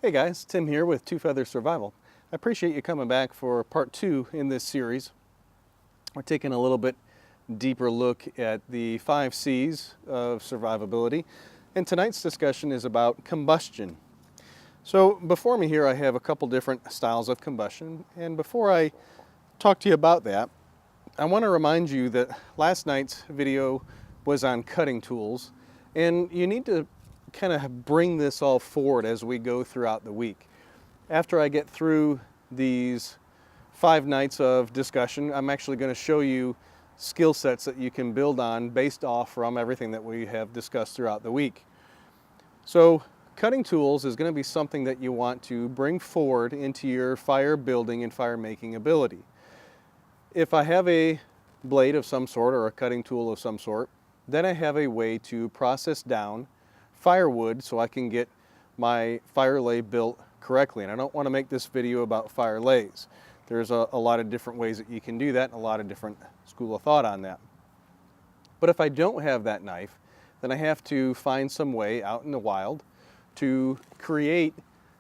Hey guys, Tim here with Two Feather Survival. I appreciate you coming back for part 2 in this series. We're taking a little bit deeper look at the 5 C's of survivability, and tonight's discussion is about combustion. So before me here I have a couple different styles of combustion, and before I talk to you about that, I want to remind you that last night's video was on cutting tools, and you need to kind of bring this all forward as we go throughout the week. After I get through these 5 nights of discussion, I'm actually going to show you skill sets that you can build on based off from everything that we have discussed throughout the week. So cutting tools is going to be something that you want to bring forward into your fire building and fire making ability. If I have a blade of some sort or a cutting tool of some sort, then I have a way to process down firewood so I can get my fire lay built correctly. And I don't want to make this video about fire lays. There's a lot of different ways that you can do that and a lot of different school of thought on that. But if I don't have that knife, then I have to find some way out in the wild to create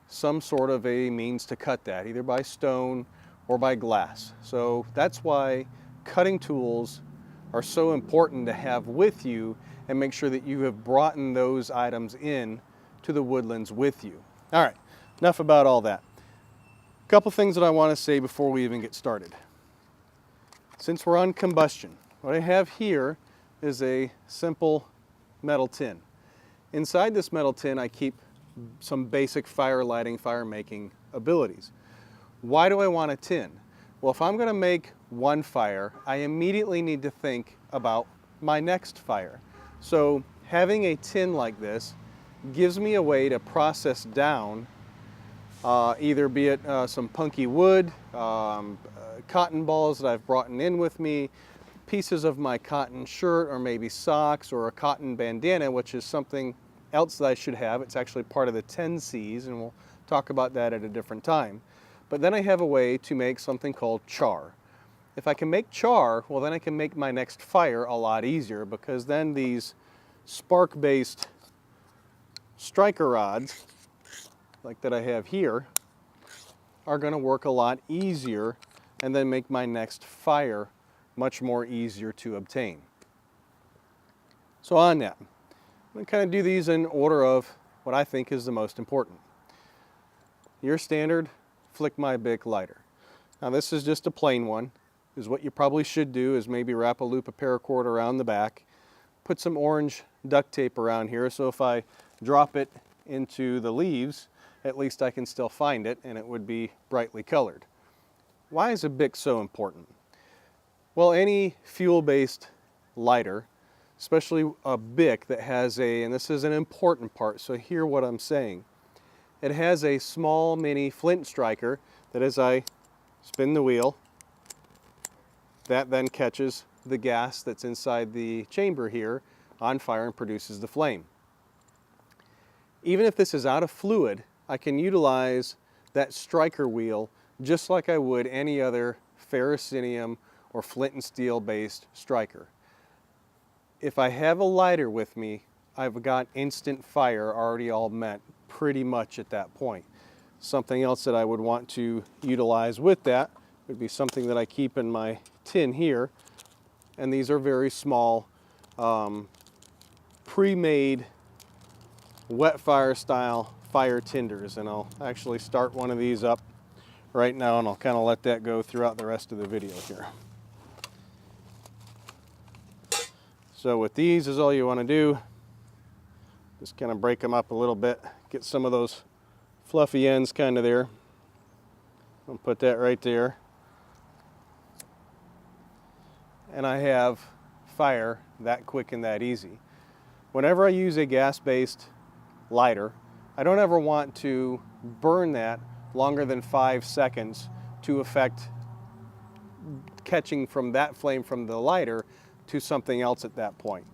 some sort of a means to cut that, either by stone or by glass. So that's why cutting tools are so important to have with you, and make sure that you have brought in those items in to the woodlands with you. All right, enough about all that. A couple things that I want to say before we even get started. Since we're on combustion, what I have here is a simple metal tin. Inside this metal tin I keep some basic fire lighting, fire making abilities. Why do I want a tin? Well, if I'm going to make one fire, I immediately need to think about my next fire. So having a tin like this gives me a way to process down either be it some punky wood, cotton balls that I've brought in with me, pieces of my cotton shirt or maybe socks or a cotton bandana, which is something else that I should have. It's actually part of the 10 C's, and we'll talk about that at a different time. But then I have a way to make something called char. If I can make char, well then I can make my next fire a lot easier, because then these spark-based striker rods, like that I have here, are going to work a lot easier and then make my next fire much more easier to obtain. So on that, I'm going to kind of do these in order of what I think is the most important. Your standard Flick My Bic Lighter. Now this is just a plain one. Is what you probably should do is maybe wrap a loop of paracord around the back, put some orange duct tape around here, so if I drop it into the leaves, at least I can still find it and it would be brightly colored. Why is a Bic so important? Well, any fuel-based lighter, especially a Bic that has and this is an important part, so hear what I'm saying. It has a small mini flint striker that as I spin the wheel, that then catches the gas that's inside the chamber here on fire and produces the flame. Even if this is out of fluid, I can utilize that striker wheel just like I would any other ferrocenium or flint and steel based striker. If I have a lighter with me, I've got instant fire already all met pretty much at that point. Something else that I would want to utilize with that would be something that I keep in my tin here, and these are very small pre-made wet fire style fire tinders, and I'll actually start one of these up right now and I'll kind of let that go throughout the rest of the video here. So with these is all you want to do, just kind of break them up a little bit, get some of those fluffy ends kind of there. I'll put that right there. And I have fire that quick and that easy. Whenever I use a gas-based lighter, I don't ever want to burn that longer than 5 seconds to affect catching from that flame from the lighter to something else at that point.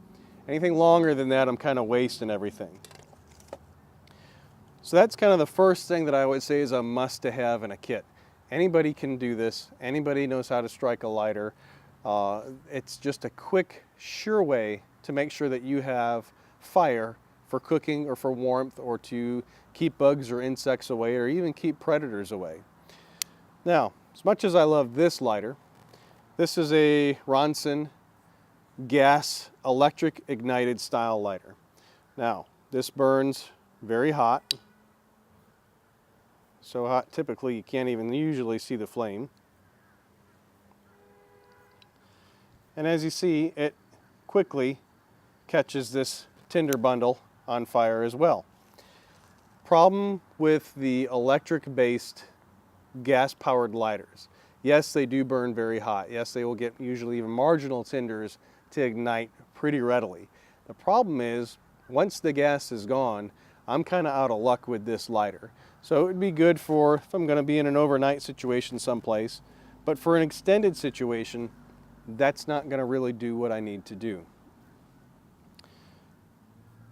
Anything longer than that, I'm kind of wasting everything. So that's kind of the first thing that I would say is a must to have in a kit. Anybody can do this. Anybody knows how to strike a lighter. It's just a quick, sure way to make sure that you have fire for cooking or for warmth or to keep bugs or insects away or even keep predators away. Now, as much as I love this lighter, this is a Ronson gas electric ignited style lighter. Now, this burns very hot. So hot typically you can't even usually see the flame. And as you see, it quickly catches this tinder bundle on fire as well. Problem with the electric based gas powered lighters. Yes, they do burn very hot. Yes, they will get usually even marginal tinders to ignite pretty readily. The problem is, once the gas is gone, I'm kind of out of luck with this lighter. So it would be good for if I'm going to be in an overnight situation someplace, but for an extended situation, that's not going to really do what I need to do.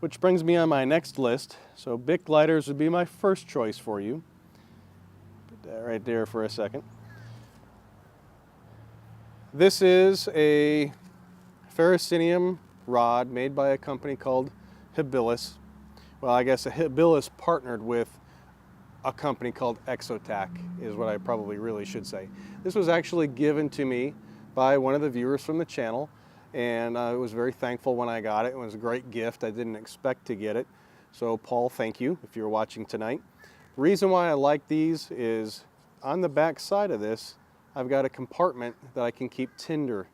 Which brings me on my next list. So Bic lighters would be my first choice for you. Put that right there for a second. This is a ferrocenium rod made by a company called Habilis. Well, I guess Habilis partnered with a company called Exotac is what I probably really should say. This was actually given to me by one of the viewers from the channel, and I was very thankful when I got it. It was a great gift. I didn't expect to get it. So Paul, thank you if you're watching tonight. Reason why I like these is on the back side of this, I've got a compartment that I can keep tinder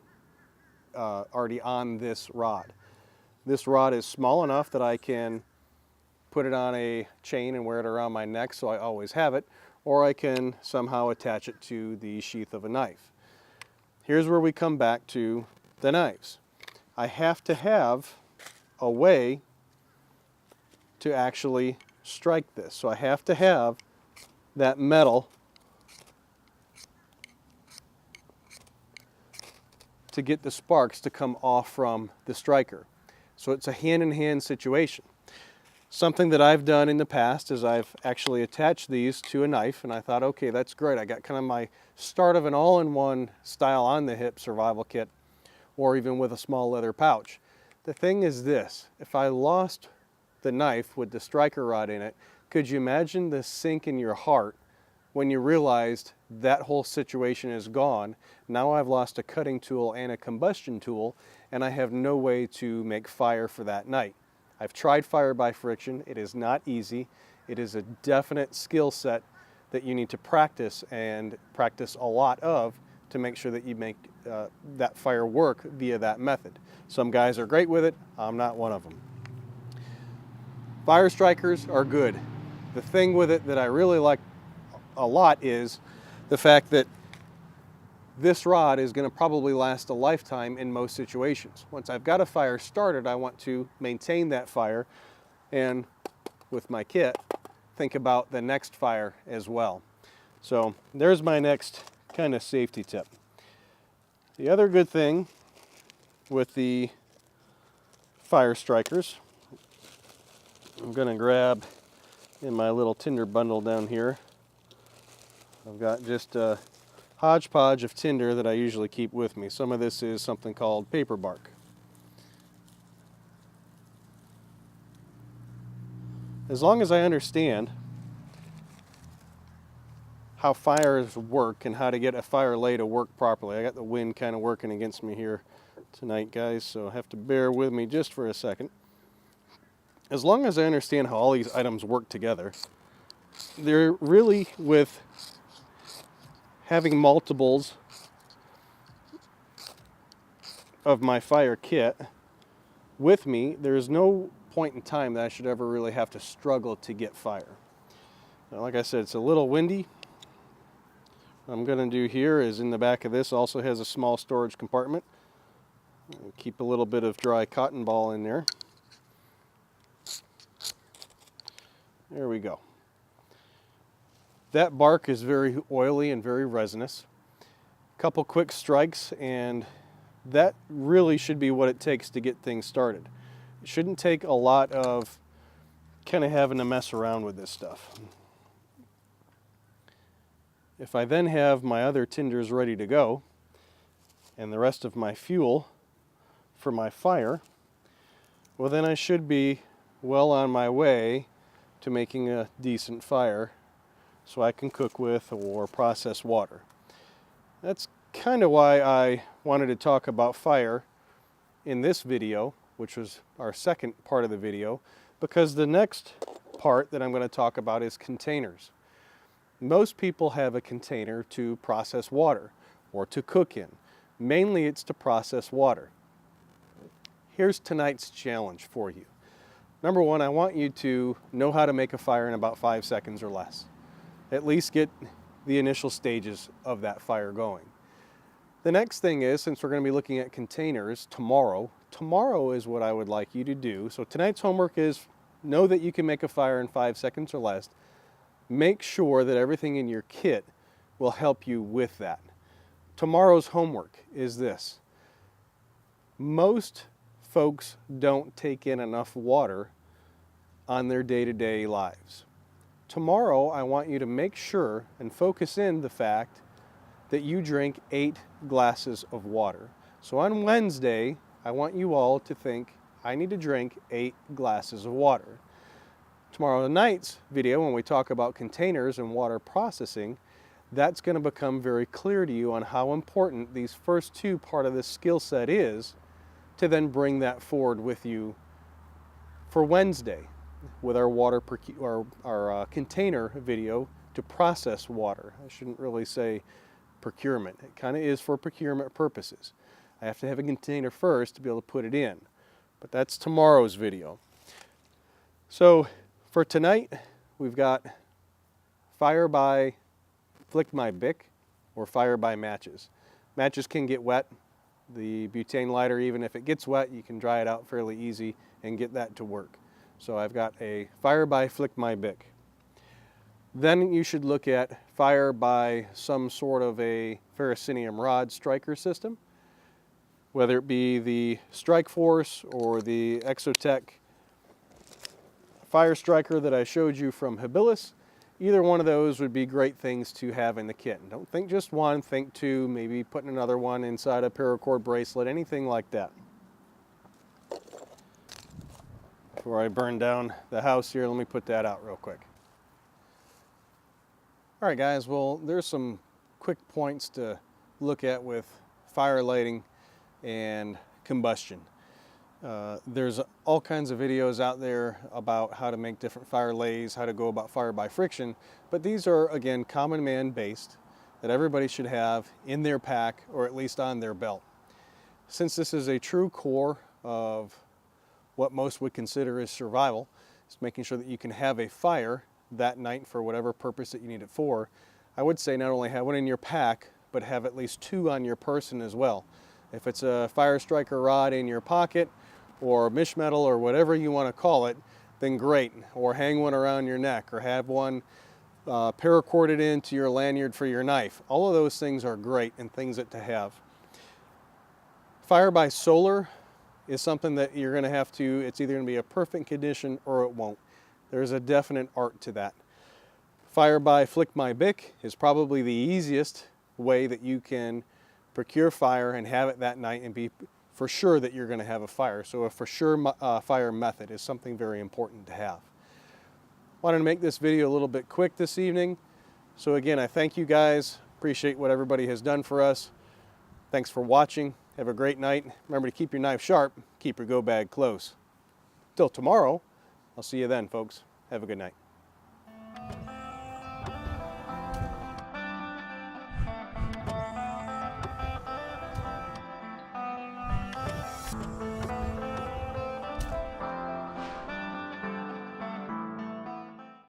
already on this rod. This rod is small enough that I can put it on a chain and wear it around my neck so I always have it, or I can somehow attach it to the sheath of a knife. Here's where we come back to the knives. I have to have a way to actually strike this. So I have to have that metal to get the sparks to come off from the striker. So it's a hand-in-hand situation. Something that I've done in the past is I've actually attached these to a knife, and I thought, okay, that's great. I got kind of my start of an all-in-one style on the hip survival kit, or even with a small leather pouch. The thing is this, if I lost the knife with the striker rod in it, could you imagine the sink in your heart when you realized that whole situation is gone? Now I've lost a cutting tool and a combustion tool, and I have no way to make fire for that night. I've tried fire by friction. It is not easy. It is a definite skill set that you need to practice, and practice a lot of, to make sure that you make that fire work via that method. Some guys are great with it. I'm not one of them. Fire strikers are good. The thing with it that I really like a lot is the fact that this rod is going to probably last a lifetime in most situations. Once I've got a fire started, I want to maintain that fire, and with my kit, think about the next fire as well. So there's my next kind of safety tip. The other good thing with the fire strikers, I'm going to grab in my little tinder bundle down here. I've got just a hodgepodge of tinder that I usually keep with me. Some of this is something called paper bark. As long as I understand how fires work and how to get a fire lay to work properly. I got the wind kind of working against me here tonight, guys, so have to bear with me just for a second. As long as I understand how all these items work together, they're really, with having multiples of my fire kit with me, there's no point in time that I should ever really have to struggle to get fire. Now, like I said, it's a little windy. What I'm going to do here is, in the back of this also has a small storage compartment. I'll keep a little bit of dry cotton ball in there. There we go. That bark is very oily and very resinous. A couple quick strikes, and that really should be what it takes to get things started. It shouldn't take a lot of kind of having to mess around with this stuff. If I then have my other tinders ready to go, and the rest of my fuel for my fire, well, then I should be well on my way to making a decent fire so I can cook with or process water. That's kind of why I wanted to talk about fire in this video, which was our second part of the video, because the next part that I'm going to talk about is containers. Most people have a container to process water or to cook in. Mainly it's to process water. Here's tonight's challenge for you. Number one, I want you to know how to make a fire in about 5 seconds or less. At least get the initial stages of that fire going. The next thing is, since we're going to be looking at containers tomorrow is what I would like you to do. So tonight's homework is know that you can make a fire in 5 seconds or less. Make sure that everything in your kit will help you with that. Tomorrow's homework is this. Most folks don't take in enough water on their day-to-day lives. Tomorrow, I want you to make sure and focus in the fact that you drink 8 glasses of water. So on Wednesday, I want you all to think, I need to drink 8 glasses of water. Tomorrow night's video, when we talk about containers and water processing, that's going to become very clear to you on how important these first two part of this skill set is to then bring that forward with you for Wednesday with our our container video to process water. I shouldn't really say procurement. It kind of is for procurement purposes. I have to have a container first to be able to put it in, but that's tomorrow's video. So for tonight, we've got fire by Flick My Bic or fire by matches. Matches can get wet. The butane lighter, even if it gets wet, you can dry it out fairly easy and get that to work. So I've got a fire by Flick My Bic. Then you should look at fire by some sort of a ferrocenium rod striker system, whether it be the Strike Force or the Exotech fire striker that I showed you from Habilis. Either one of those would be great things to have in the kit. And don't think just one, think two, maybe putting another one inside a paracord bracelet, anything like that. Before I burn down the house here, let me put that out real quick. All right, guys, well, there's some quick points to look at with fire lighting and combustion. There's all kinds of videos out there about how to make different fire lays, how to go about fire by friction, but these are, again, common man based that everybody should have in their pack or at least on their belt. Since this is a true core of what most would consider is survival, it's making sure that you can have a fire that night for whatever purpose that you need it for. I would say not only have one in your pack, but have at least 2 on your person as well. If it's a fire striker rod in your pocket, or mish metal, or whatever you want to call it, then great. Or hang one around your neck, or have one paracorded into your lanyard for your knife. All of those things are great and things that to have. Fire by solar is something that you're going to have to, it's either going to be a perfect condition or it won't. There's a definite art to that. Fire by Flick My Bic is probably the easiest way that you can procure fire and have it that night and be for sure that you're going to have a fire. So a for sure fire method is something very important to have. Wanted to make this video a little bit quick this evening. So again, I thank you guys. Appreciate what everybody has done for us. Thanks for watching. Have a great night. Remember to keep your knife sharp, keep your go bag close. Till tomorrow, I'll see you then, folks. Have a good night.